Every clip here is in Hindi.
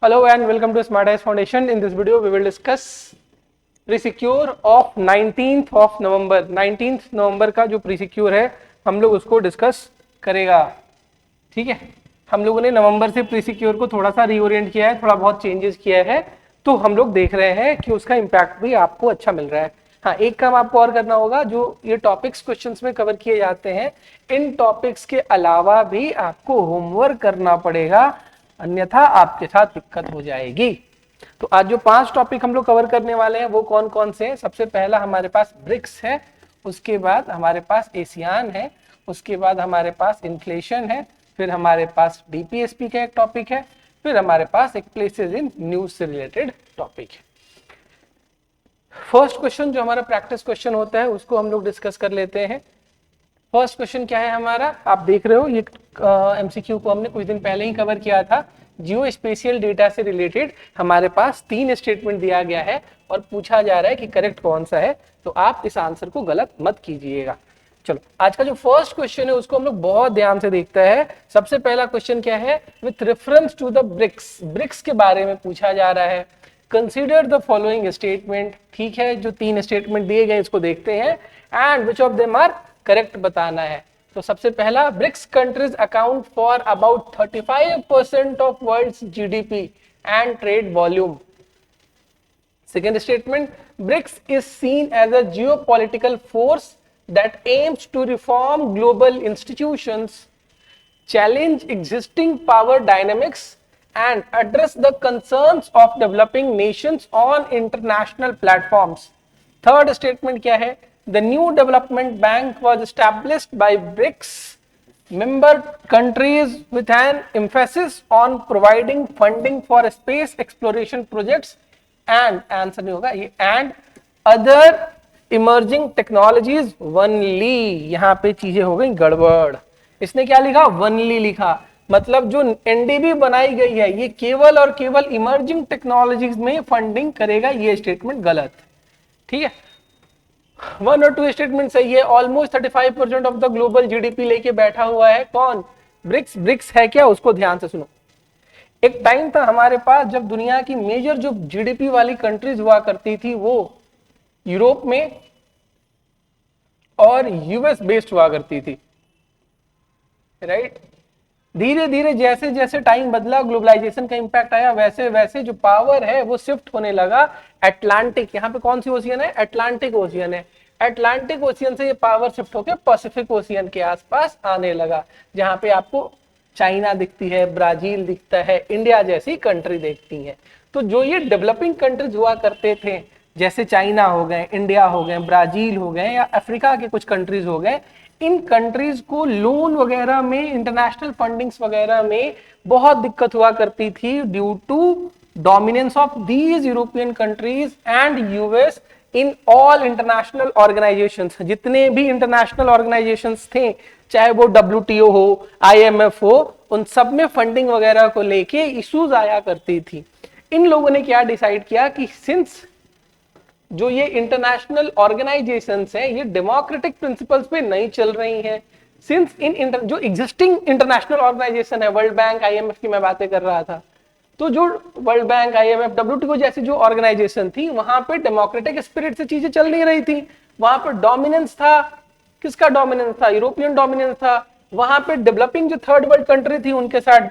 Hello and welcome to Smart Eyes Foundation. In this video, we will discuss pre-secure of 19th of November. 19th नवंबर का जो pre-secure है हम लोग उसको डिस्कस करेगा. ठीक है, हम लोगों ने नवंबर से pre-secure को थोड़ा सा रीओरिएंट किया है, थोड़ा बहुत चेंजेस किया है, तो हम लोग देख रहे हैं कि उसका इम्पैक्ट भी आपको अच्छा मिल रहा है. हाँ, एक काम आपको और करना होगा, जो ये टॉपिक्स क्वेश्चंस में कवर किए जाते हैं, इन टॉपिक्स के अलावा भी आपको होमवर्क करना पड़ेगा, अन्यथा आपके साथ दिक्कत हो जाएगी. तो आज जो 5 टॉपिक हम लोग कवर करने वाले हैं वो कौन कौन से हैं? सबसे पहला हमारे पास ब्रिक्स है, उसके बाद हमारे पास एशियान है, उसके बाद हमारे पास इन्फ्लेशन है, फिर हमारे पास डीपीएसपी का एक टॉपिक है, फिर हमारे पास एक प्लेसेस इन न्यूज से रिलेटेड टॉपिक है. फर्स्ट क्वेश्चन जो हमारा प्रैक्टिस क्वेश्चन होता है उसको हम लोग डिस्कस कर लेते हैं. फर्स्ट क्वेश्चन क्या है हमारा, आप देख रहे हो ये एमसीक्यू को हमने कुछ दिन पहले ही कवर किया था. जियो स्पेशियल डेटा से रिलेटेड हमारे पास 3 स्टेटमेंट दिया गया है और पूछा जा रहा है कि करेक्ट कौन सा है, तो आप इस आंसर को गलत मत कीजिएगा. चलो, आज का जो फर्स्ट क्वेश्चन है उसको हम लोग बहुत ध्यान से देखते हैं. सबसे पहला क्वेश्चन क्या है, with reference to the BRICS, BRICS के बारे में पूछा जा रहा है. Consider the following statement. ठीक है, जो 3 स्टेटमेंट दिए गए इसको देखते हैं and which of them are correct बताना है. तो सबसे पहला, BRICS countries account for about 35% of world's GDP and trade volume. Second statement, BRICS is seen as a geopolitical force that aims to reform global institutions, challenge existing power dynamics and address the concerns of developing nations on international platforms. Third statement क्या है, the new development bank was established by BRICS member countries with an emphasis on providing funding for space exploration projects and answer नहीं होगा ये and other emerging technologies only. यहाँ पे चीजें हो गई गड़बड़. इसने क्या लिखा, वनली लिखा, मतलब जो एनडीबी बनाई गई है ये केवल और केवल इमर्जिंग टेक्नोलॉजीज में फंडिंग करेगा. ये स्टेटमेंट गलत. ठीक है, 1 और 2 स्टेटमेंट सही है. Almost 35% of the global GDP लेके बैठा हुआ है कौन, ब्रिक्स. ब्रिक्स है क्या, उसको ध्यान से सुनो. एक टाइम था हमारे पास जब दुनिया की मेजर जो जीडीपी वाली कंट्रीज हुआ करती थी वो यूरोप में और यूएस बेस्ड हुआ करती थी. राइट, धीरे धीरे जैसे जैसे टाइम बदला, ग्लोबलाइजेशन का इंपैक्ट आया, वैसे वैसे जो पावर है वो शिफ्ट होने लगा अटलांटिक. यहाँ पे कौन सी ओशियन है, अटलांटिक ओशियन है. अटलांटिक ओशियन से ये पावर शिफ्ट होकर पैसिफिक ओशियन के आसपास आने लगा, जहां पे आपको चाइना दिखती है, ब्राजील दिखता है, इंडिया जैसी कंट्री देखती है. तो जो ये डेवलपिंग कंट्रीज हुआ करते थे, जैसे चाइना हो गए, इंडिया हो गए, ब्राजील हो गए, या अफ्रीका के कुछ कंट्रीज हो गए, इन कंट्रीज को लोन वगैरह में, इंटरनेशनल फंडिंग्स वगैरह में बहुत दिक्कत हुआ करती थी due to dominance of these European countries and US in all international organisations. जितने भी इंटरनेशनल ऑर्गेनाइजेशंस थे, चाहे वो WTO हो, IMF हो, उन सब में फंडिंग वगैरह को लेके इश्यूज आया करती थी. इन लोगों ने क्या डिसाइड किया कि सिंस जो ये इंटरनेशनल ऑर्गेनाइजेशंस हैं ये डेमोक्रेटिक प्रिंसिपल्स पे नहीं चल रही हैं, सिंस इन जो एग्जिस्टिंग इंटरनेशनल ऑर्गेनाइजेशन है, वर्ल्ड बैंक, IMF की मैं बातें कर रहा था, तो जो वर्ल्ड बैंक, IMF, WTO जैसी जो ऑर्गेनाइजेशन थी वहां पे डेमोक्रेटिक स्पिरिट से चीजें चल नहीं रही थी. वहां पर डोमिनेंस था, किसका डोमिनेंस था, यूरोपियन डोमिनेंस था. वहां पे डेवलपिंग जो थर्ड वर्ल्ड कंट्री थी उनके साथ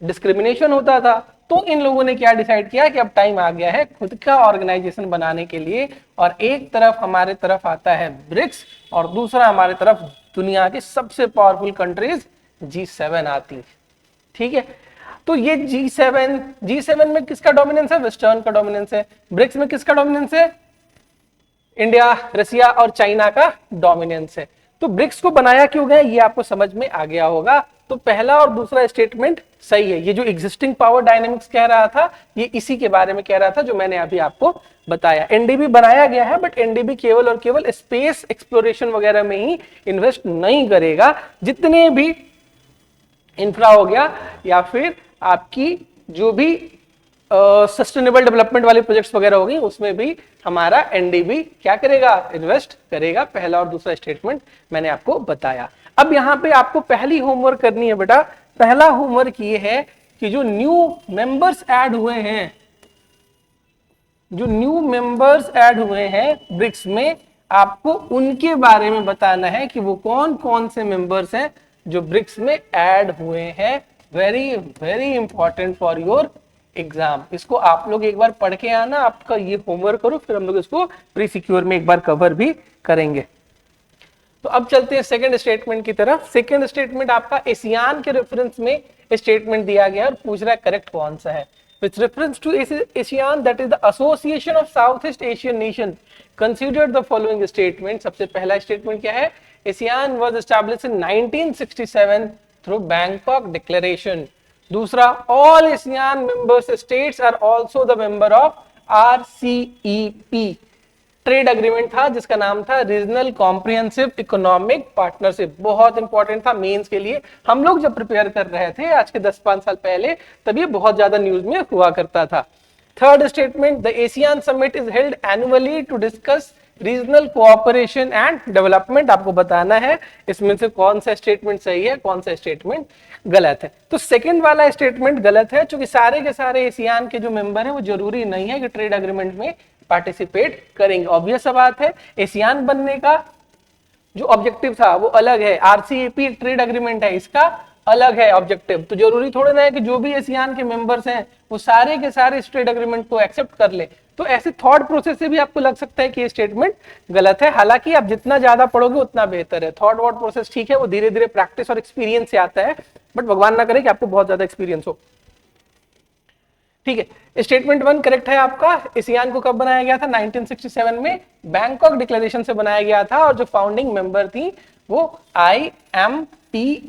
डिस्क्रिमिनेशन होता था. तो इन लोगों ने क्या डिसाइड किया कि अब टाइम आ गया है खुद का ऑर्गेनाइजेशन बनाने के लिए, और एक तरफ हमारे तरफ आता है ब्रिक्स और दूसरा हमारे तरफ दुनिया की सबसे पावरफुल कंट्रीज G7 आती. ठीक है, तो ये G7 में किसका डोमिनेंस है, वेस्टर्न का डोमिनेंस है. ब्रिक्स में किसका डोमिनेंस है, इंडिया, रसिया और चाइना का डोमिनेंस है. तो ब्रिक्स को बनाया क्यों गया ये आपको समझ में आ गया होगा. तो पहला और दूसरा स्टेटमेंट सही है. ये जो एग्जिस्टिंग पावर डायनेमिक्स कह रहा था ये इसी के बारे में कह रहा था जो मैंने अभी आपको बताया. एनडीबी बनाया गया है बट एनडीबी केवल और केवल स्पेस एक्सप्लोरेशन वगैरह में ही इन्वेस्ट नहीं करेगा. जितने भी इंफ्रा हो गया या फिर आपकी जो भी सस्टेनेबल डेवलपमेंट वाले प्रोजेक्ट्स वगैरह हो गई उसमें भी हमारा एनडीबी क्या करेगा, इन्वेस्ट करेगा. पहला और दूसरा स्टेटमेंट मैंने आपको बताया. अब यहाँ पे आपको पहली होमवर्क करनी है बेटा. पहला होमवर्क ये है कि जो न्यू मेंबर्स ऐड हुए हैं, जो न्यू मेंबर्स ऐड हुए हैं ब्रिक्स में, आपको उनके बारे में बताना है कि वो कौन कौन से मेंबर्स हैं जो ब्रिक्स में ऐड हुए हैं। Very very important for your exam. इसको आप लोग एक बार पढ़ के आना, आपका ये होमवर्क करो, फिर हम लोग इसको प्री सिक्योर में एक बार कवर भी करेंगे। तो अब चलते हैं सेकंड स्टेटमेंट की तरफ। सेकंड स्टेटमेंट आपका एशियान के रेफरेंस में स्टेटमेंट दिया गया है और पूछ रहा है करेक्ट कौन सा है। With reference to ASEAN, that is the Association of Southeast Asian Nation, consider the following statement। सबसे पहला स्टेटमेंट क्या है? ASEAN was established in 1967 through Bangkok Declaration। दूसरा, all ASEAN member states are also the member of RCEP, trade agreement था जिसका नाम था रीजनल कॉम्प्रिहेंसिव इकोनॉमिक पार्टनरशिप। बहुत इंपॉर्टेंट था मेंस के लिए। हम लोग जब प्रिपेयर कर रहे थे आज के 10-5 साल पहले, तब ये बहुत ज्यादा न्यूज में हुआ करता था। Third statement, the Asian summit is held annually to discuss regional cooperation and development. आपको बताना है इसमें से कौन सा स्टेटमेंट सही है, कौन सा स्टेटमेंट गलत है। तो सेकंड वाला स्टेटमेंट गलत है, क्योंकि सारे के सारे एशियान के जो मेंबर हैं वो जरूरी नहीं है कि ट्रेड एग्रीमेंट में पार्टिसिपेट करेंगे। ऑब्वियस सा बात है, एशियान बनने का जो ऑब्जेक्टिव था वो अलग है, आरसीईपी ट्रेड एग्रीमेंट है, इसका अलग है ऑब्जेक्टिव। तो जरूरी थोड़ा ना है कि जो भी एशियान के मेंबर्स हैं वो सारे के सारे इस ट्रेड एग्रीमेंट को एक्सेप्ट कर ले। तो ऐसे थॉट प्रोसेस से भी आपको लग सकता है कि ये स्टेटमेंट गलत है। हालांकि आप जितना ज्यादा पढ़ोगे उतना बेहतर है। थॉट वॉट प्रोसेस ठीक है, वो धीरे धीरे प्रैक्टिस और एक्सपीरियंस से आता है, बट भगवान ना करे कि आपको बहुत ज्यादा एक्सपीरियंस हो। ठीक है, स्टेटमेंट 1 करेक्ट है आपका। एशियान को कब बनाया गया था? 1967 में बैंकॉक डिक्लेरेशन से बनाया गया था, और जो फाउंडिंग मेंबर थी वो IMPST।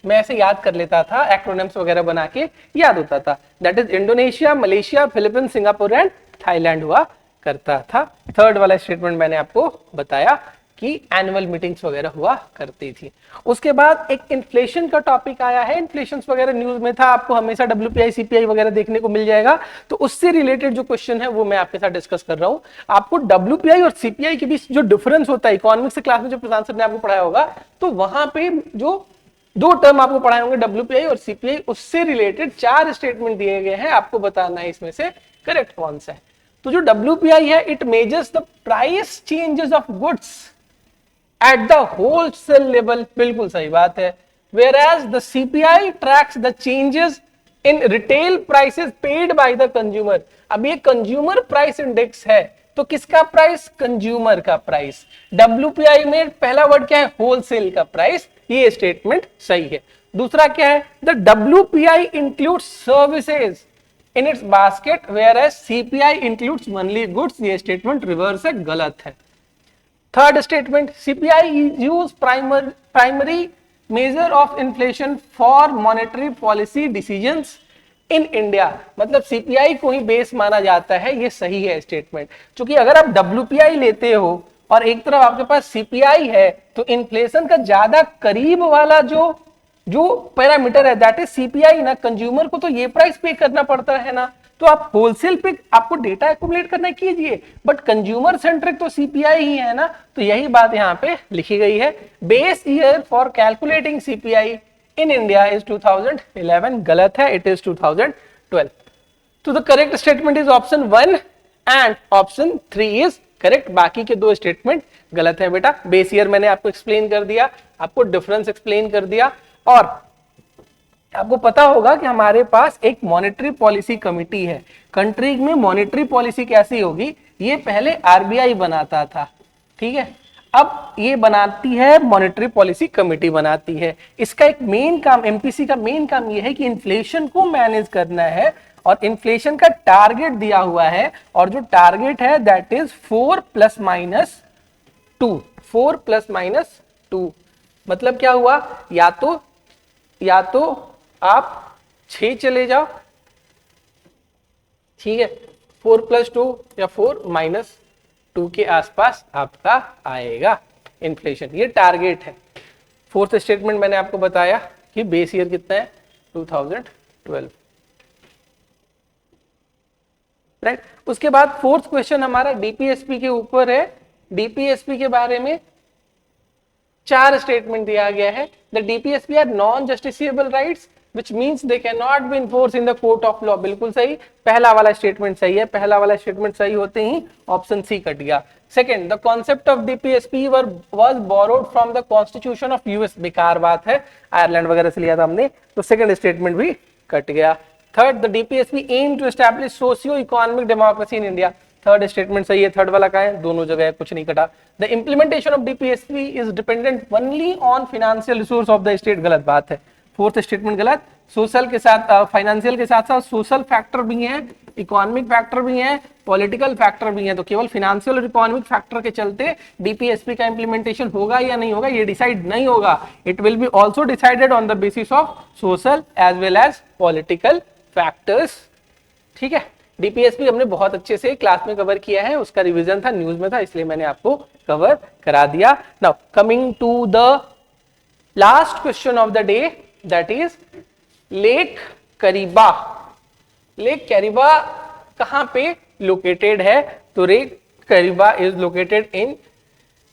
मैं ऐसे याद कर लेता था, एक्रोनिम्स वगैरह बना के याद होता था। That is Indonesia, Malaysia, Philippines, Singapore and Thailand हुआ करता था। थर्ड वाला स्टेटमेंट मैंने आपको बताया कि एनुअल मीटिंग्स वगैरह हुआ करती थी। उसके बाद एक इन्फ्लेशन का टॉपिक आया है। इन्फ्लेशन वगैरह न्यूज में था, आपको हमेशा WPI CPI वगैरह देखने को मिल जाएगा। तो उससे रिलेटेड जो क्वेश्चन है वो मैं आपके साथ डिस्कस कर रहा हूं। आपको WPI और CPI के बीच जो डिफरेंस होता है, इकोनॉमिक्स क्लास में जो प्रशांत सर ने आपको पढ़ाया होगा, तो वहां पे जो दो टर्म आपको पढ़ाए होंगे WPI और CPI, उससे रिलेटेड 4 स्टेटमेंट दिए गए हैं। आपको बताना है इसमें से करेक्ट कौन सा है। तो जो WPI है, it measures the price changes of goods at the wholesale level. बिल्कुल सही बात है। Whereas the CPI tracks the changes in retail prices paid by the consumer। अब ये कंज्यूमर प्राइस इंडेक्स है, तो किसका प्राइस? कंज्यूमर का प्राइस। WPI में पहला वर्ड क्या है? होलसेल का प्राइस। ये स्टेटमेंट सही है। दूसरा क्या है? The WPI includes services in its basket whereas CPI includes only goods। ये स्टेटमेंट रिवर्स है, गलत है। Third statement, CPI is used primary measure of inflation for monetary policy decisions in India। मतलब CPI को ही बेस माना जाता है, ये सही है स्टेटमेंट। क्योंकि अगर आप WPI लेते हो और एक तरफ आपके पास CPI है, तो इन्फ्लेशन का ज्यादा करीब वाला जो पैरामीटर है दैट इज CPI ना। कंज्यूमर को तो ये प्राइस पे करना पड़ता है ना, तो आप होलसेल पे आपको डेटा एक्यूमुलेट करना कीजिए, बट कंज्यूमर सेंट्रिक तो CPI ही है ना। तो यही बात यहाँ पे लिखी गई है। Base year for calculating CPI in India is 2011। गलत है, इट इज 2012। तो the correct statement is option 1 and option 3 is correct. बाकी के 2 स्टेटमेंट गलत है बेटा। बेस ईयर मैंने आपको एक्सप्लेन कर दिया, आपको डिफरेंस एक्सप्लेन कर दिया, और आपको पता होगा कि हमारे पास एक मॉनेटरी पॉलिसी कमिटी है। कंट्री में मॉनेटरी पॉलिसी कैसी होगी, ये पहले RBI बनाता था, ठीक है, अब ये बनाती है मॉनेटरी पॉलिसी कमिटी बनाती है। इसका एक मेन काम, MPC का मेन काम ये है कि इन्फ्लेशन को मैनेज करना है, और इन्फ्लेशन का टारगेट दिया हुआ है, और जो टारगेट है दैट इज 4 ± 2। 4 ± 2 मतलब क्या हुआ? या तो आप 6 चले जाओ, ठीक है, 4 + 2 या 4 - 2 के आसपास आपका आएगा इन्फ्लेशन। ये टारगेट है। फोर्थ स्टेटमेंट मैंने आपको बताया कि बेस ईयर कितना है? 2012, राइट। उसके बाद फोर्थ क्वेश्चन हमारा DPSP के ऊपर है। DPSP के बारे में 4 स्टेटमेंट दिया गया है। The DPSP are non justiciable rights which means they cannot be enforced in the court of law। बिल्कुल सही, पहला वाला स्टेटमेंट सही है, पहला वाला स्टेटमेंट सही होते ही ऑप्शन सी कट गया। Second, the concept of DPSP was borrowed from the constitution of US. बेकार बात है, आयरलैंड वगैरह से लिया था हमने, तो सेकंड स्टेटमेंट भी कट गया। Third, the DPSP aim to establish socio economic democracy in India. Third statement सही है, थर्ड वाला का है, दोनों जगह है, कुछ नहीं कटा। The implementation of DPSP is dependent only on financial resource of the state. गलत बात है, फोर्थ स्टेटमेंट गलत। सोशल के साथ फाइनेंशियल के साथ साथ सोशल फैक्टर भी हैं, इकोनॉमिक फैक्टर भी हैं, पॉलिटिकल फैक्टर भी हैं। तो केवल फाइनेंशियल और इकोनॉमिक फैक्टर के चलते डीपीएसपी का इंप्लीमेंटेशन होगा या नहीं होगा ये डिसाइड नहीं होगा। It will be also decided on the basis of social as well as political factors. ठीक है, डीपीएसपी हमने बहुत अच्छे से क्लास में कवर किया है, उसका रिवीजन था, न्यूज में था, इसलिए मैंने आपको कवर करा दिया। Now coming to the last question of the day, that is lake Kariba. Lake Kariba कहां पे लोकेटेड है? तो lake Kariba is located in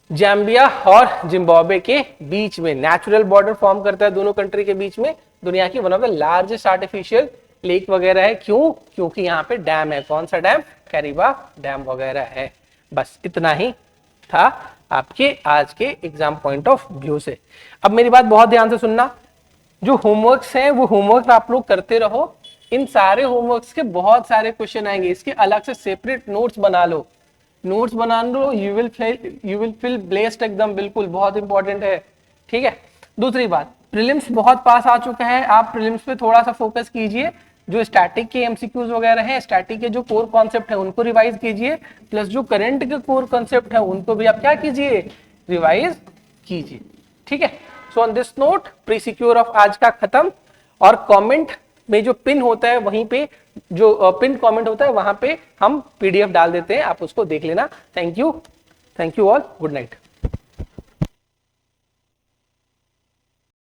Zambia और जिम्बाब्वे के बीच में। नेचुरल बॉर्डर फॉर्म करता है दोनों कंट्री के बीच में। दुनिया की one of the largest artificial lake वगैरह है। क्यों? क्योंकि यहाँ पे डैम है। कौन सा डैम? करीबा डैम वगैरह है। बस इतना ही था आपके आज के एग्जाम पॉइंट ऑफ व्यू से। अब मेरी बात बहुत ध्यान से सुनना, जो होमवर्क्स हैं वो होमवर्क आप लोग करते रहो। इन सारे होमवर्क्स के बहुत सारे क्वेश्चन आएंगे, इसके अलग से सेपरेट नोट्स बना लो, नोट्स बना लो। यू विल फील ब्लेस्ड एकदम, बिल्कुल बहुत इंपॉर्टेंट है। ठीक है, दूसरी बात, प्रीलिम्स बहुत पास आ चुका है, आप प्रीलिम्स पे थोड़ा सा फोकस कीजिए। जो स्टैटिक के एमसीक्यूज वगैरह हैं, स्टैटिक के जो कोर कॉन्सेप्ट है उनको रिवाइज कीजिए, प्लस जो करंट के कोर कॉन्सेप्ट है उनको भी आप क्या कीजिए, रिवाइज कीजिए। ठीक है, so on this note pre secure of आज का खत्म। और कमेंट में जो पिन होता है वहीं पे जो पिन कमेंट होता है वहां पे हम पीडीएफ डाल देते हैं, आप उसको देख लेना। Thank you all, good night.